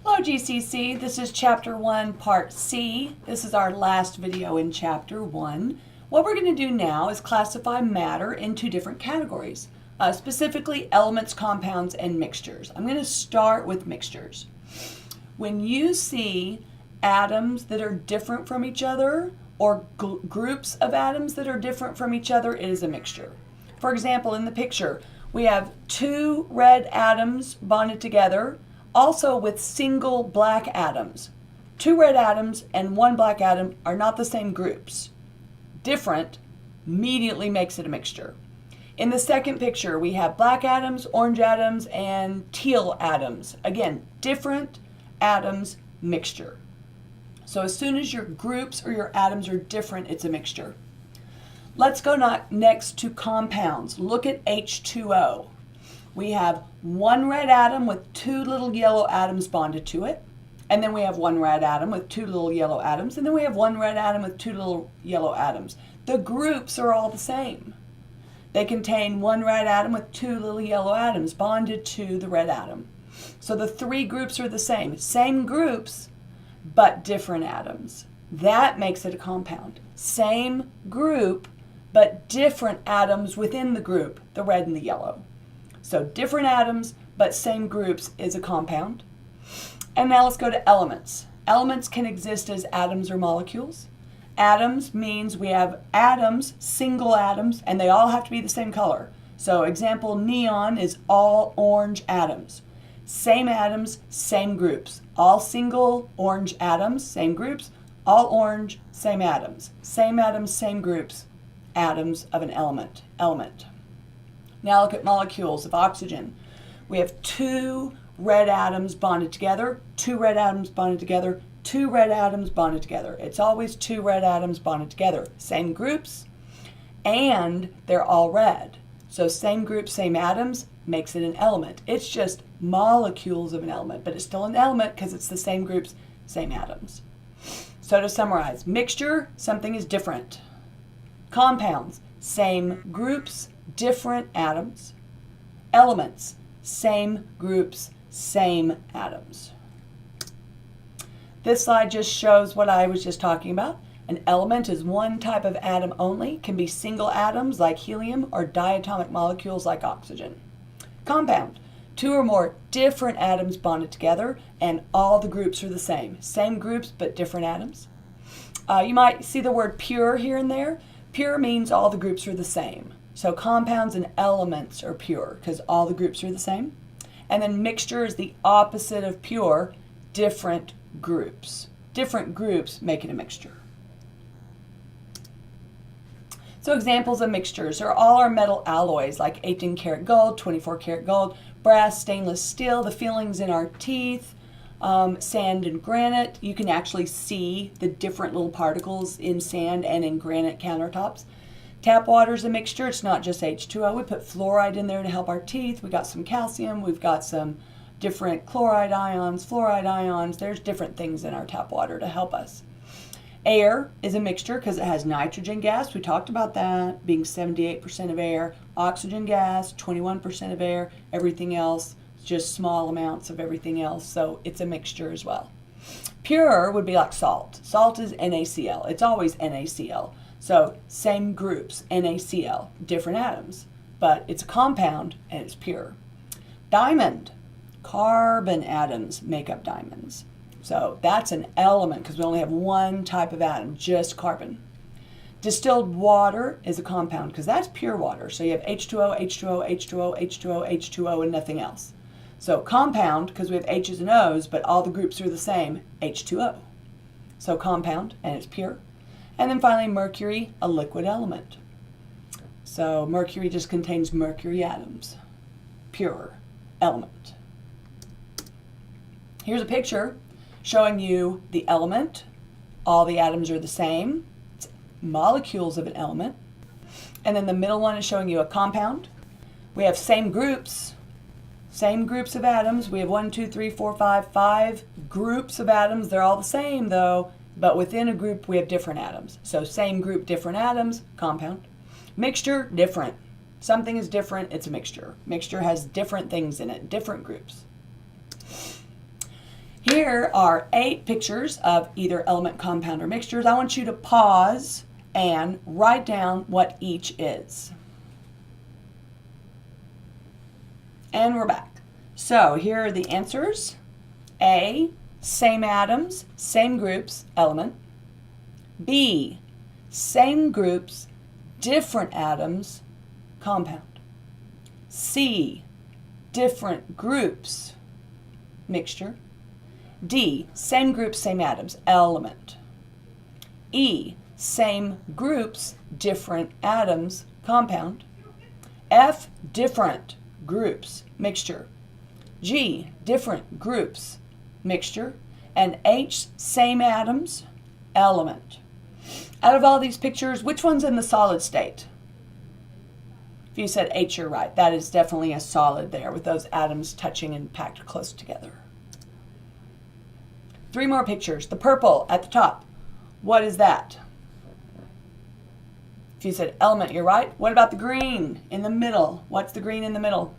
Hello GCC, this is Chapter 1, Part C. This is our last video in Chapter 1. What we're going to do now is classify matter in two different categories, specifically elements, compounds, and mixtures. I'm going to start with mixtures. When you see atoms that are different from each other or groups of atoms that are different from each other, it is a mixture. For example, in the picture, we have two red atoms bonded together, also with single black atoms. Two red atoms and one black atom are not the same groups. Different immediately makes it a mixture. In the second picture, we have black atoms, orange atoms, and teal atoms. Again, different atoms, mixture. So as soon as your groups or your atoms are different, it's a mixture. Let's go next to compounds. Look at H2O. We have one red atom with two little yellow atoms bonded to it. And then we have one red atom with two little yellow atoms. And then we have one red atom with two little yellow atoms. The groups are all the same. They contain one red atom with two little yellow atoms bonded to the red atom. So the three groups are the same. Same groups, but different atoms. That makes it a compound. Same group, but different atoms within the group, the red and the yellow. So different atoms, but same groups is a compound. And now let's go to elements. Elements can exist as atoms or molecules. Atoms means we have atoms, single atoms, and they all have to be the same color. So example, neon is all orange atoms. Same atoms, same groups. All single orange atoms, same groups. All orange, same atoms. Same atoms, same groups. Atoms of an element. Now look at molecules of oxygen. We have two red atoms bonded together, two red atoms bonded together, two red atoms bonded together. It's always two red atoms bonded together. Same groups, and they're all red. So same group, same atoms makes it an element. It's just molecules of an element, but it's still an element because it's the same groups, same atoms. So to summarize, mixture, something is different. Compounds, same groups, different atoms. Elements, same groups, same atoms. This slide just shows what I was just talking about. An element is one type of atom only, can be single atoms like helium or diatomic molecules like oxygen. Compound, two or more different atoms bonded together and all the groups are the same. Same groups but different atoms. You might see the word pure here and there. Pure means all the groups are the same. So compounds and elements are pure because all the groups are the same. And then mixture is the opposite of pure, different groups. Different groups make it a mixture. So examples of mixtures are all our metal alloys like 18 karat gold, 24 karat gold, brass, stainless steel, the fillings in our teeth, sand and granite. You can actually see the different little particles in sand and in granite countertops. Tap water is a mixture. It's not just H2O. We put fluoride in there to help our teeth. We got some calcium. We've got some different chloride ions, fluoride ions. There's different things in our tap water to help us. Air is a mixture because it has nitrogen gas. We talked about that being 78% of air. Oxygen gas, 21% of air. Everything else, just small amounts of everything else. So it's a mixture as well. Pure would be like salt. Salt is NaCl. It's always NaCl. So same groups, NaCl, different atoms, but it's a compound and it's pure. Diamond, carbon atoms make up diamonds. So that's an element because we only have one type of atom, just carbon. Distilled water is a compound because that's pure water. So you have H2O, H2O, H2O, H2O, H2O, and nothing else. So compound because we have H's and O's, but all the groups are the same, H2O. So compound and it's pure. And then finally, mercury, a liquid element. So mercury just contains mercury atoms. Pure element. Here's a picture showing you the element. All the atoms are the same. It's molecules of an element. And then the middle one is showing you a compound. We have same groups of atoms. We have 1, 2, 3, 4, 5 groups of atoms. They're all the same though. But within a group, we have different atoms. So same group, different atoms, compound. Mixture, different. Something is different, it's a mixture. Mixture has different things in it, different groups. Here are 8 pictures of either element, compound, or mixtures. I want you to pause and write down what each is. And we're back. So here are the answers. A, same atoms, same groups, element. B, same groups, different atoms, compound. C, different groups, mixture. D, same groups, same atoms, element. E, same groups, different atoms, compound. F, different groups, mixture. G, different groups, mixture. And H, same atoms, element. Out of all these pictures, which one's in the solid state? If you said H, you're right. That is definitely a solid there with those atoms touching and packed close together. 3 more pictures. The purple at the top. What is that? If you said element, you're right. What about the green in the middle? What's the green in the middle?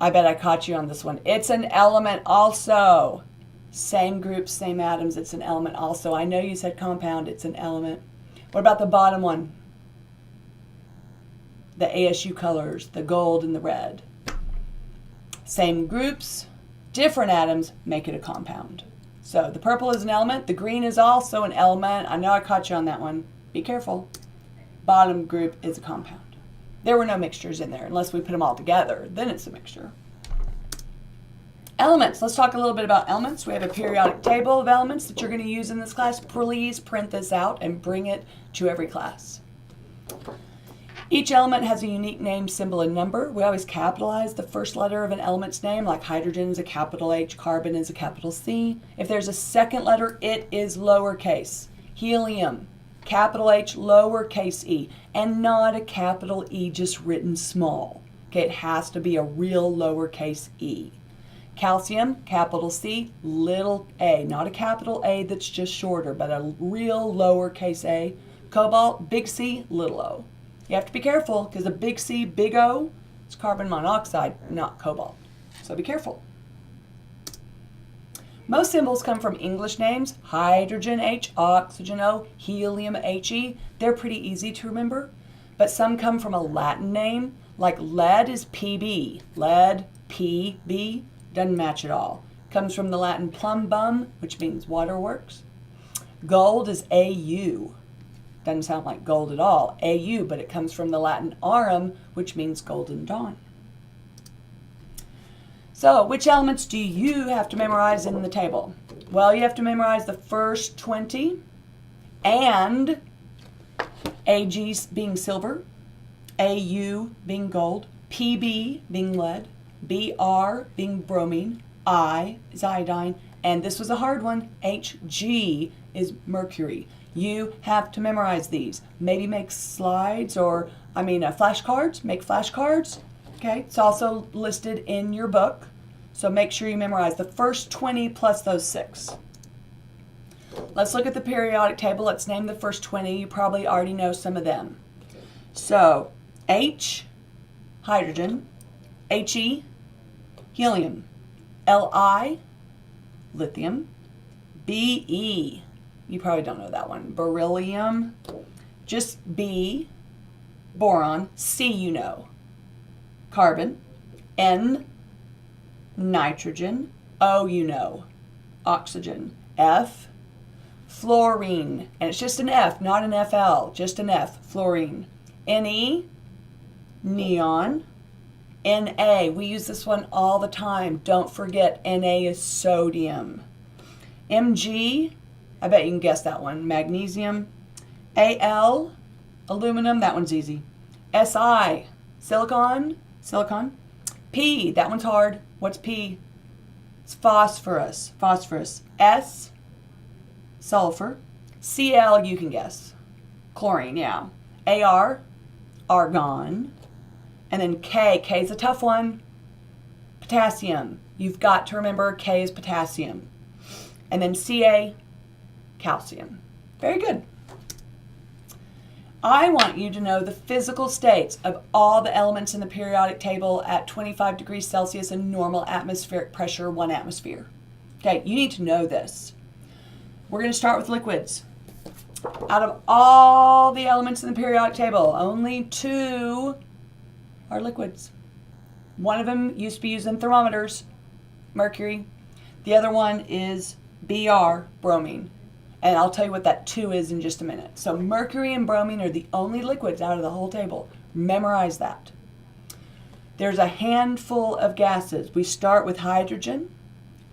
I bet I caught you on this one. It's an element also. Same groups, same atoms. It's an element also. I know you said compound. It's an element. What about the bottom one? The ASU colors, the gold and the red. Same groups, different atoms, make it a compound. So the purple is an element. The green is also an element. I know I caught you on that one. Be careful. Bottom group is a compound. There were no mixtures in there unless we put them all together. Then it's a mixture. Elements. Let's talk a little bit about elements. We have a periodic table of elements that you're going to use in this class. Please print this out and bring it to every class. Each element has a unique name, symbol, and number. We always capitalize the first letter of an element's name, like hydrogen is a capital H, carbon is a capital C. If there's a second letter, it is lowercase. Helium, capital H, lowercase e, and not a capital E just written small. Okay, it has to be a real lowercase e. Calcium, capital C, little a, not a capital A that's just shorter, but a real lowercase a. Cobalt, big C, little o. You have to be careful because a big C, big O, it's carbon monoxide, not cobalt. So be careful. Most symbols come from English names. Hydrogen H, oxygen O, helium He. They're pretty easy to remember. But some come from a Latin name, like lead is PB. Lead, PB, doesn't match at all. Comes from the Latin plumbum, which means waterworks. Gold is AU. Doesn't sound like gold at all, AU, but it comes from the Latin aurum, which means golden dawn. So, which elements do you have to memorize in the table? Well, you have to memorize the first 20, and AG being silver, AU being gold, PB being lead, BR being bromine, I is iodine, and this was a hard one, HG is mercury. You have to memorize these. Maybe make slides or, flashcards. Make flashcards. Okay, it's also listed in your book. So make sure you memorize the first 20 plus those 6. Let's look at the periodic table. Let's name the first 20. You probably already know some of them. So H, hydrogen. He, helium. Li, lithium. Be, you probably don't know that one. Beryllium. Just B, boron. C, you know. Carbon. N, nitrogen. O, you know. Oxygen. F, fluorine. And it's just an F, not an FL. Just an F, fluorine. Ne, neon. Na, we use this one all the time. Don't forget, Na is sodium. Mg, I bet you can guess that one. Magnesium. Al, aluminum. That one's easy. Si, silicon. P, that one's hard. What's P? It's phosphorus. S, sulfur. Cl, you can guess. Chlorine, yeah. Ar, argon. And then K is a tough one. Potassium. You've got to remember K is potassium. And then Ca, calcium. Very good. I want you to know the physical states of all the elements in the periodic table at 25 degrees Celsius and normal atmospheric pressure, 1 atmosphere. Okay, you need to know this. We're going to start with liquids. Out of all the elements in the periodic table, only 2 are liquids. One of them used to be used in thermometers, mercury. The other one is Br, bromine. And I'll tell you what that 2 is in just a minute. So mercury and bromine are the only liquids out of the whole table. Memorize that. There's a handful of gases. We start with hydrogen.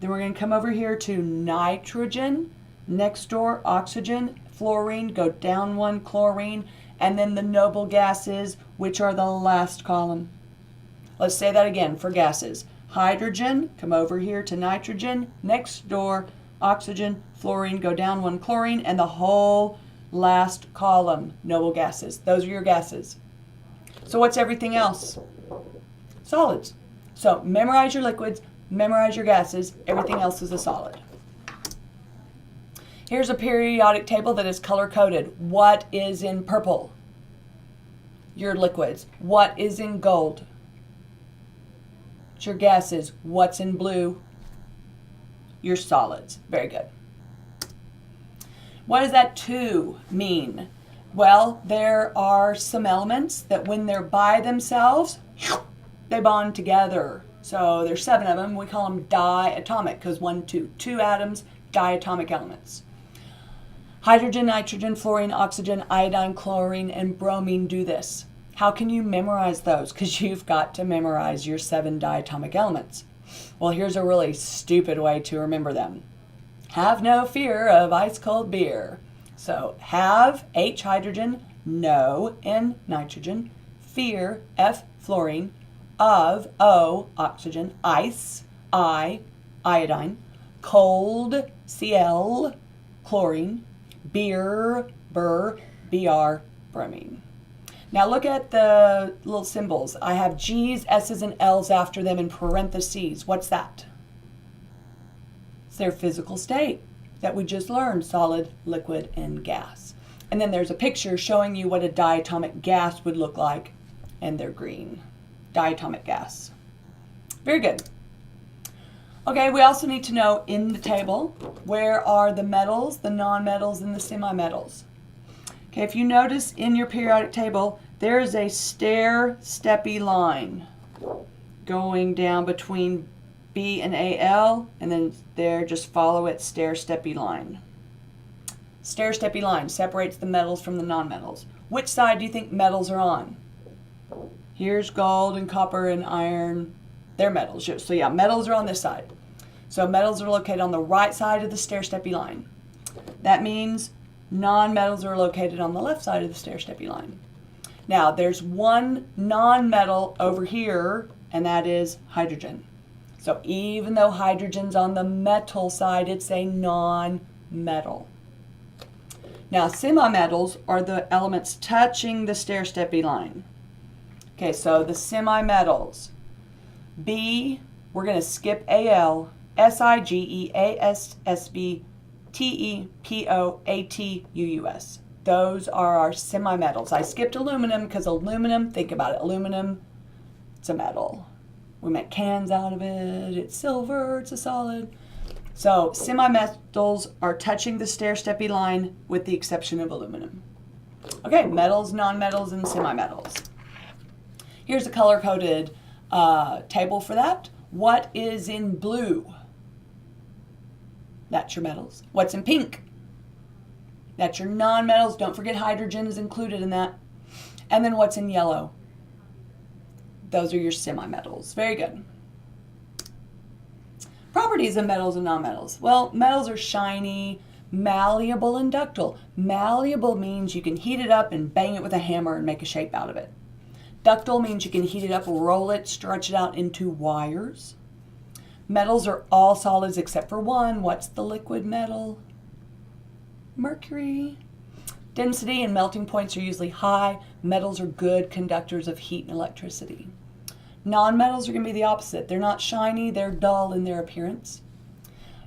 Then we're going to come over here to nitrogen. Next door, oxygen, fluorine, go down 1, chlorine, and then the noble gases, which are the last column. Let's say that again for gases. Hydrogen, come over here to nitrogen. Next door, oxygen, fluorine, go down 1, chlorine, and the whole last column, noble gases. Those are your gases. So what's everything else? Solids. So memorize your liquids, memorize your gases, everything else is a solid. Here's a periodic table that is color-coded. What is in purple? Your liquids. What is in gold? It's your gases. What's in blue? Your solids. Very good. What does that 2 mean? Well, there are some elements that when they're by themselves, they bond together. So there's 7 of them. We call them diatomic because 1, 2. 2 atoms, diatomic elements. Hydrogen, nitrogen, fluorine, oxygen, iodine, chlorine, and bromine do this. How can you memorize those? Because you've got to memorize your 7 diatomic elements. Well, here's a really stupid way to remember them. Have no fear of ice cold beer. So have, H, hydrogen, no, N, nitrogen, fear, F, fluorine, of, O, oxygen, ice, I, iodine, cold, Cl, chlorine, beer, Br, Br, bromine. Now look at the little symbols. I have G's, S's, and L's after them in parentheses. What's that? It's their physical state that we just learned, solid, liquid, and gas. And then there's a picture showing you what a diatomic gas would look like, and they're green. Diatomic gas. Very good. Okay, we also need to know in the table, where are the metals, the nonmetals, and the semimetals? Okay, if you notice in your periodic table, there is a stair-steppy line going down between B and AL, and then there, just follow it, stair-steppy line. Stair-steppy line separates the metals from the nonmetals. Which side do you think metals are on? Here's gold and copper and iron. They're metals. So yeah, metals are on this side. So metals are located on the right side of the stair-steppy line. That means nonmetals are located on the left side of the stair-steppy line. Now, there's one nonmetal over here, and that is hydrogen. So even though hydrogen's on the metal side, it's a non-metal. Now, semimetals are the elements touching the stair-steppy line. Okay, so the semimetals. B, we're going to skip Al, SiGeAsSb, TePoAtUus. Those are our semimetals. I skipped aluminum because aluminum, think about it, aluminum, it's a metal. We make cans out of it, it's silver, it's a solid. So semimetals are touching the stair-steppy line with the exception of aluminum. Okay, metals, nonmetals, and semimetals. Here's a color-coded table for that. What is in blue? That's your metals. What's in pink? That's your nonmetals. Don't forget hydrogen is included in that. And then what's in yellow? Those are your semimetals. Very good. Properties of metals and nonmetals. Well, metals are shiny, malleable, and ductile. Malleable means you can heat it up and bang it with a hammer and make a shape out of it. Ductile means you can heat it up, roll it, stretch it out into wires. Metals are all solids except for one. What's the liquid metal? Mercury. Density and melting points are usually high. Metals are good conductors of heat and electricity. Nonmetals are going to be the opposite. They're not shiny, they're dull in their appearance.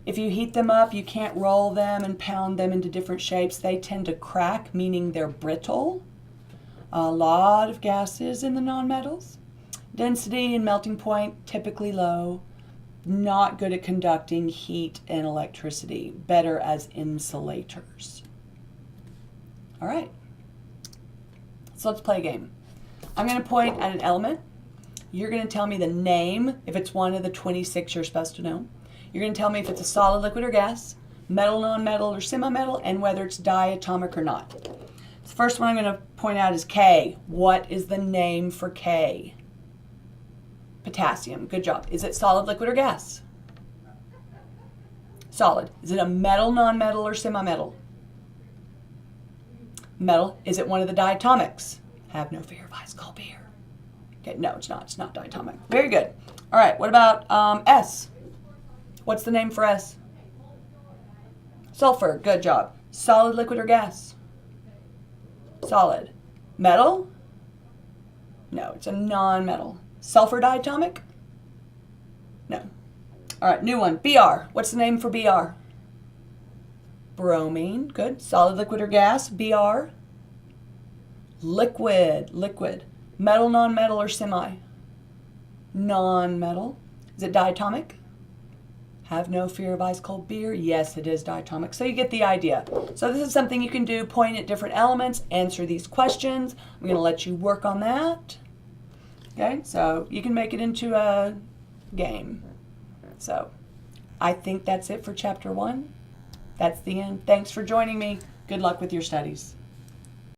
If you heat them up, you can't roll them and pound them into different shapes. They tend to crack, meaning they're brittle. A lot of gases in the nonmetals. Density and melting point typically low. Not good at conducting heat and electricity. Better as insulators. All right. So let's play a game. I'm going to point at an element. You're going to tell me the name, if it's one of the 26 you're supposed to know. You're going to tell me if it's a solid, liquid, or gas, metal, non-metal, or semi-metal, and whether it's diatomic or not. The first one I'm going to point out is K. What is the name for K? Potassium. Good job. Is it solid, liquid, or gas? Solid. Is it a metal, non-metal, or semi-metal? Metal. Is it one of the diatomics? Have no fear of ice cold beer. Okay, no, it's not. It's not diatomic. Very good. All right, what about S? What's the name for S? Sulfur. Good job. Solid, liquid, or gas? Solid. Metal? No, it's a non-metal. Sulfur diatomic? No. All right, new one. Br. What's the name for Br? Bromine. Good. Solid, liquid, or gas? Br. Liquid. Liquid. Metal, non-metal, or semi? Non-metal. Is it diatomic? Have no fear of ice cold beer? Yes, it is diatomic. So you get the idea. So this is something you can do, point at different elements, answer these questions. I'm going to let you work on that. Okay, so you can make it into a game. So I think that's it for chapter 1. That's the end. Thanks for joining me. Good luck with your studies.